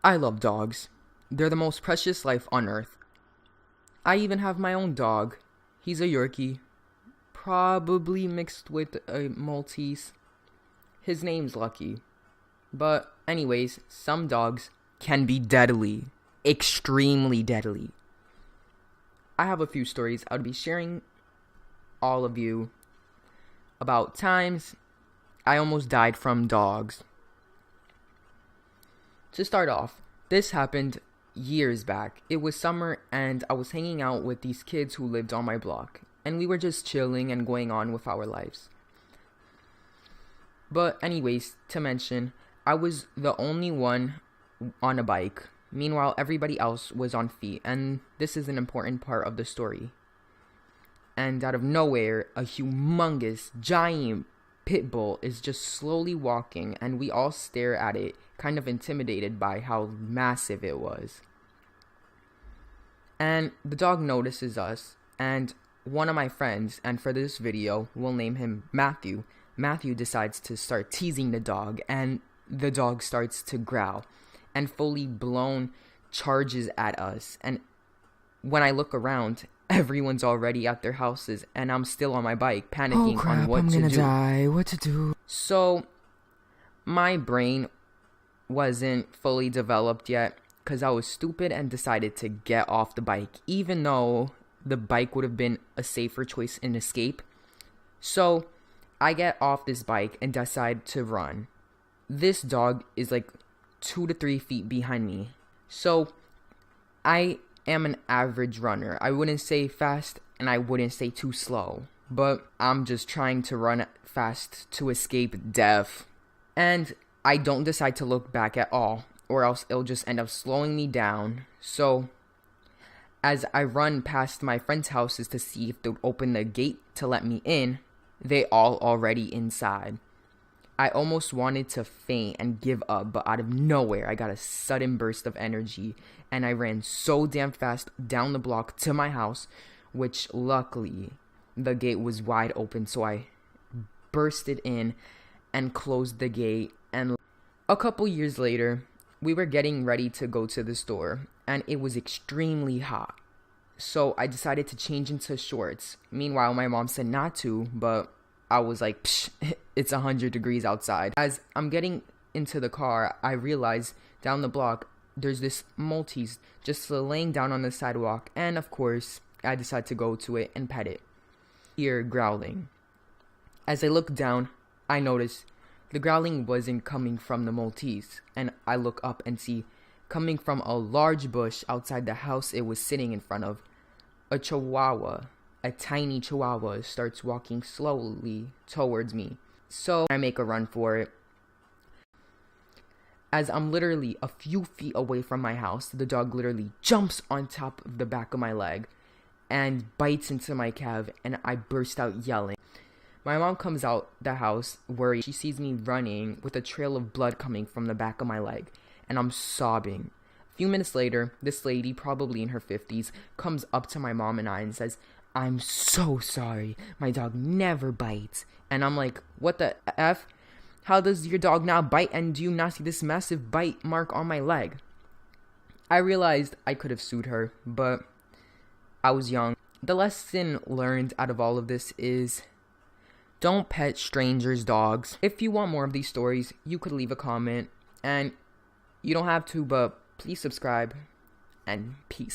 I love dogs. They're the most precious life on earth. I even have my own dog. He's a Yorkie, probably mixed with a Maltese. His name's Lucky. But anyways, some dogs can be deadly. Extremely deadly. I have a few stories I'll be sharing all of you about times I almost died from dogs. To start off, this happened years back. It was summer and I was hanging out with these kids who lived on my block, and we were just chilling and going on with our lives. But anyways, to mention, I was the only one on a bike. Meanwhile, everybody else was on feet, and this is an important part of the story. And out of nowhere, a humongous, giant pit bull is just slowly walking, and we all stare at it, kind of intimidated by how massive it was. And the dog notices us, and one of my friends, and for this video, we'll name him Matthew. Matthew decides to start teasing the dog, and the dog starts to growl and fully blown charges at us. And when I look around, everyone's already at their houses, and I'm still on my bike, panicking on what to do. What to do? So, my brain wasn't fully developed yet, because I was stupid and decided to get off the bike, even though the bike would have been a safer choice in escape. So, I get off this bike and decide to run. This dog is like 2 to 3 feet behind me. So, I am an average runner. I wouldn't say fast and I wouldn't say too slow, but I'm just trying to run fast to escape death. And I don't decide to look back at all, or else it'll just end up slowing me down. So, as I run past my friends' houses to see if they'll open the gate to let me in, they all already inside. I almost wanted to faint and give up, but out of nowhere, I got a sudden burst of energy, and I ran so damn fast down the block to my house, which luckily, the gate was wide open, so I bursted in and closed the gate. And a couple years later, we were getting ready to go to the store, and it was extremely hot. So I decided to change into shorts. Meanwhile, my mom said not to, but I was like, psh, it's 100 degrees outside. As I'm getting into the car, I realize down the block, there's this Maltese just laying down on the sidewalk. And of course, I decide to go to it and pet it. Ear growling. As I look down, I notice the growling wasn't coming from the Maltese. And I look up and see, coming from a large bush outside the house it was sitting in front of, a chihuahua. A tiny chihuahua starts walking slowly towards me. So I make a run for it. As I'm literally a few feet away from my house, the dog literally jumps on top of the back of my leg and bites into my calf, and I burst out yelling. My mom comes out the house worried. She sees me running with a trail of blood coming from the back of my leg, and I'm sobbing. A few minutes later, this lady, probably in her 50s, comes up to my mom and I and says, "I'm so sorry. My dog never bites." And I'm like, what the F? How does your dog not bite, and do you not see this massive bite mark on my leg? I realized I could have sued her, but I was young. The lesson learned out of all of this is don't pet strangers' dogs. If you want more of these stories, you could leave a comment, and you don't have to, but please subscribe, and peace.